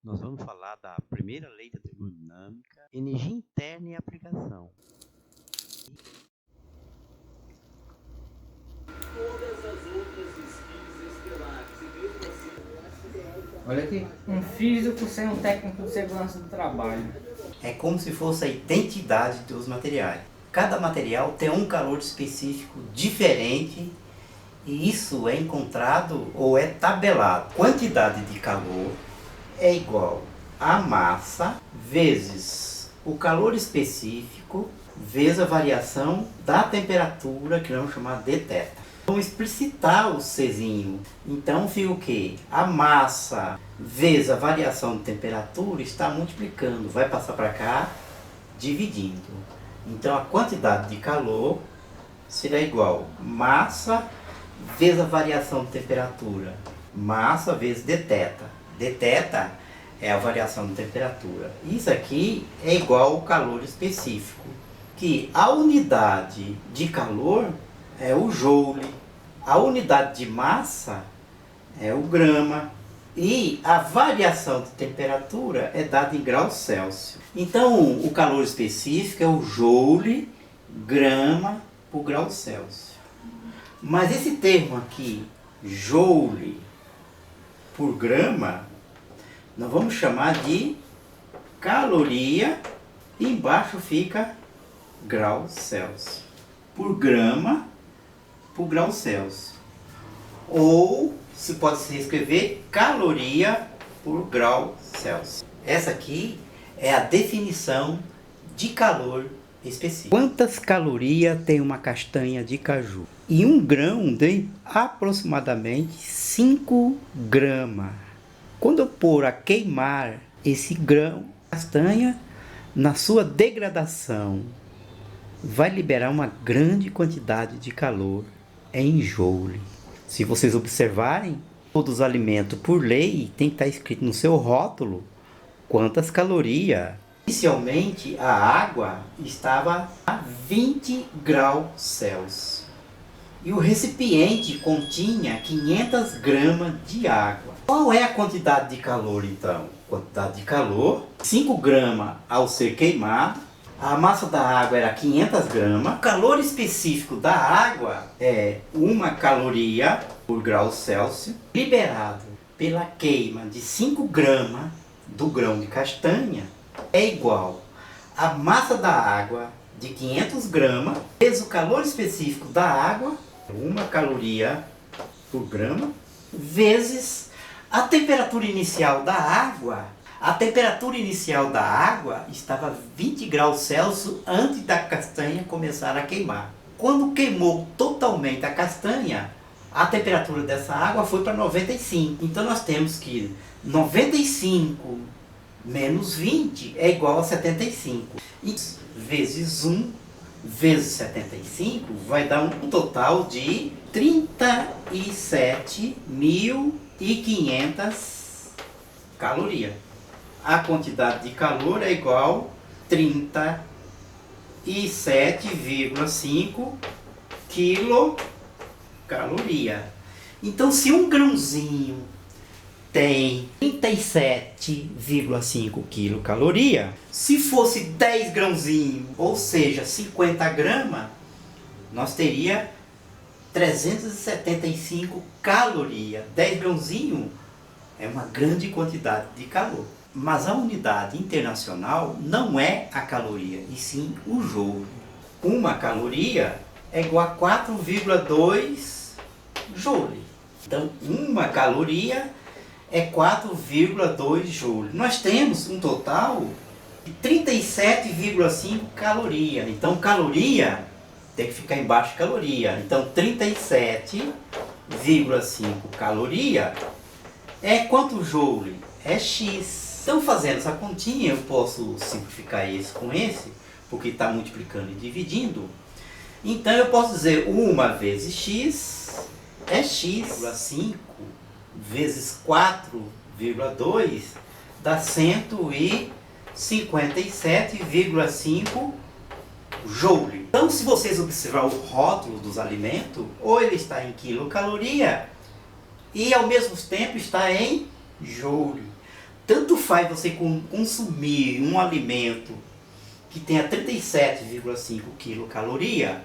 Nós vamos falar da primeira lei da termodinâmica, energia interna e aplicação. Todas as outras skills estelares e mesmo assim... Olha aqui. Um físico sem um técnico de segurança do trabalho. É como se fosse a identidade dos materiais. Cada material tem um calor específico diferente e isso é encontrado ou é tabelado. Quantidade de calor é igual a massa vezes o calor específico vezes a variação da temperatura, que nós vamos chamar de θ. Vamos explicitar o Czinho. Então fica o quê? A massa vezes a variação de temperatura está multiplicando. Vai passar para cá, dividindo. Então a quantidade de calor será igual massa vezes a variação de temperatura. Massa vezes dθ. Dθ é a variação de temperatura. Isso aqui é igual ao calor específico. Que a unidade de calor é o joule, a unidade de massa é o grama e a variação de temperatura é dada em graus Celsius. Então o calor específico é o joule, grama por grau Celsius. Mas esse termo aqui, joule por grama, nós vamos chamar de caloria e embaixo fica grau Celsius. Por grama por grau Celsius. Ou se pode se escrever caloria por grau Celsius. Essa aqui é a definição de calor específico. Quantas calorias tem uma castanha de caju? E um grão tem aproximadamente 5 gramas. Quando eu pôr a queimar esse grão de castanha, na sua degradação, vai liberar uma grande quantidade de calor em joule. Se vocês observarem, todos os alimentos, por lei, tem que estar escrito no seu rótulo quantas calorias. Inicialmente, a água estava a 20 graus Celsius. E o recipiente continha 500 gramas de água. Qual é a quantidade de calor, então? Quantidade de calor, 5 gramas ao ser queimado. A massa da água era 500 gramas. O calor específico da água é 1 caloria por grau Celsius, liberado pela queima de 5 gramas do grão de castanha, é igual a massa da água de 500 gramas, vezes o calor específico da água, 1 caloria por grama, vezes a temperatura inicial da água. A temperatura inicial da água estava 20 graus Celsius antes da castanha começar a queimar. Quando queimou totalmente a castanha, a temperatura dessa água foi para 95. Então nós temos que 95 menos 20 é igual a 75. Isso vezes 1 vezes 75 vai dar um total de 37.500 calorias. A quantidade de calor é igual a 37,5 quilocaloria. Então, se um grãozinho tem 37,5 quilocaloria, se fosse 10 grãozinhos, ou seja, 50 gramas, nós teria 375 calorias. 10 grãozinhos é uma grande quantidade de calor. Mas a unidade internacional não é a caloria, e sim o joule. 1 caloria é igual a 4,2 joule. Então, 1 caloria é 4,2 joule. Nós temos um total de 37,5 calorias. Então, caloria tem que ficar embaixo de caloria. Então, 37,5 caloria é quanto joule? É X. Então, fazendo essa continha, eu posso simplificar esse com esse, porque está multiplicando e dividindo. Então, eu posso dizer 1 vezes x é x,5 vezes 4,2 dá 157,5 joule. Então, se vocês observar o rótulo dos alimentos, ou ele está em quilocaloria e ao mesmo tempo está em joule. Tanto faz você consumir um alimento que tenha 37,5 quilocaloria,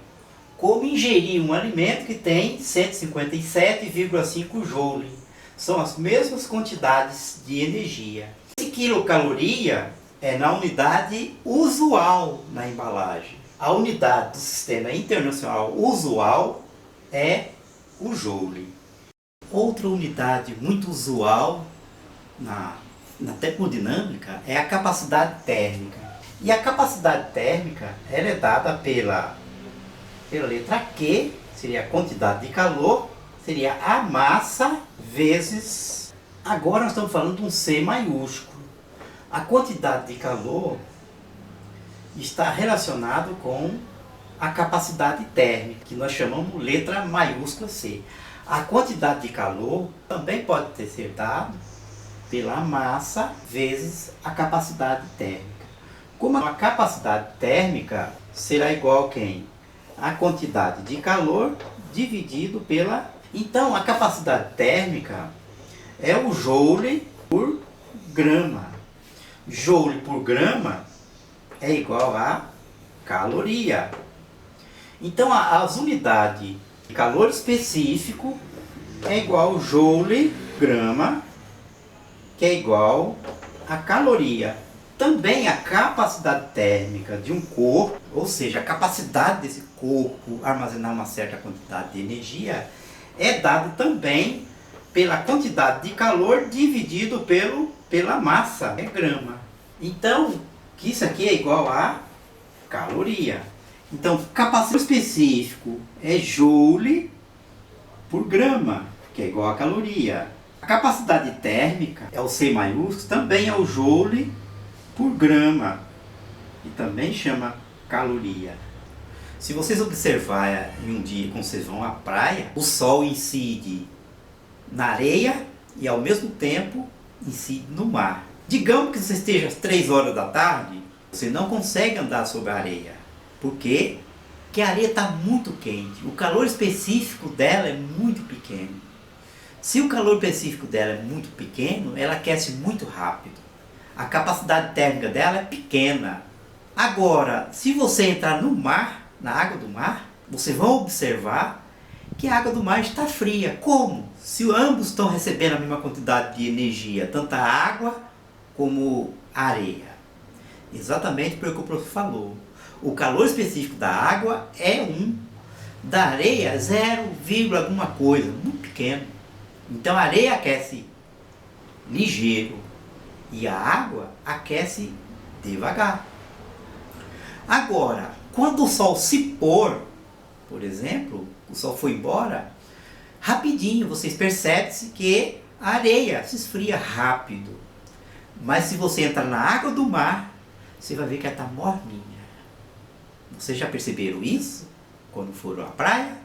como ingerir um alimento que tem 157,5 joule. São as mesmas quantidades de energia. Esse quilocaloria é na unidade usual na embalagem. A unidade do Sistema Internacional usual é o joule. Outra unidade muito usual na termodinâmica é a capacidade térmica. E a capacidade térmica ela é dada pela letra Q, seria a quantidade de calor, seria a massa vezes... Agora nós estamos falando de um C maiúsculo. A quantidade de calor está relacionado com a capacidade térmica, que nós chamamos letra maiúscula C. A quantidade de calor também pode ser dada pela massa vezes a capacidade térmica. Como a capacidade térmica será igual a quem? A quantidade de calor dividido pela... Então, a capacidade térmica é o joule por grama. Joule por grama é igual a caloria. Então, as unidades de calor específico é igual joule grama, que é igual a caloria. Também a capacidade térmica de um corpo, ou seja, a capacidade desse corpo armazenar uma certa quantidade de energia, é dada também pela quantidade de calor dividido pela massa, é grama. Então, que isso aqui é igual a caloria. Então, capacidade específico é joule por grama, que é igual a caloria. A capacidade térmica é o C maiúsculo, também é o joule por grama, e também chama caloria. Se vocês observarem em um dia quando vocês vão à praia, o sol incide na areia e ao mesmo tempo incide no mar. Digamos que você esteja às 3 horas da tarde, você não consegue andar sobre a areia. Por quê? Porque a areia está muito quente. O calor específico dela é muito pequeno. Se o calor específico dela é muito pequeno, ela aquece muito rápido. A capacidade térmica dela é pequena. Agora, se você entrar no mar, na água do mar, vocês vão observar que a água do mar está fria. Como? Se ambos estão recebendo a mesma quantidade de energia, tanto a água como a areia. Exatamente pelo que o professor falou. O calor específico da água é 1, da areia 0, alguma coisa, muito pequeno. Então a areia aquece ligeiro e a água aquece devagar. Agora, quando o sol se pôr, por exemplo, o sol foi embora, rapidinho vocês percebem que a areia se esfria rápido. Mas se você entrar na água do mar, você vai ver que ela está morninha. Vocês já perceberam isso quando foram à praia?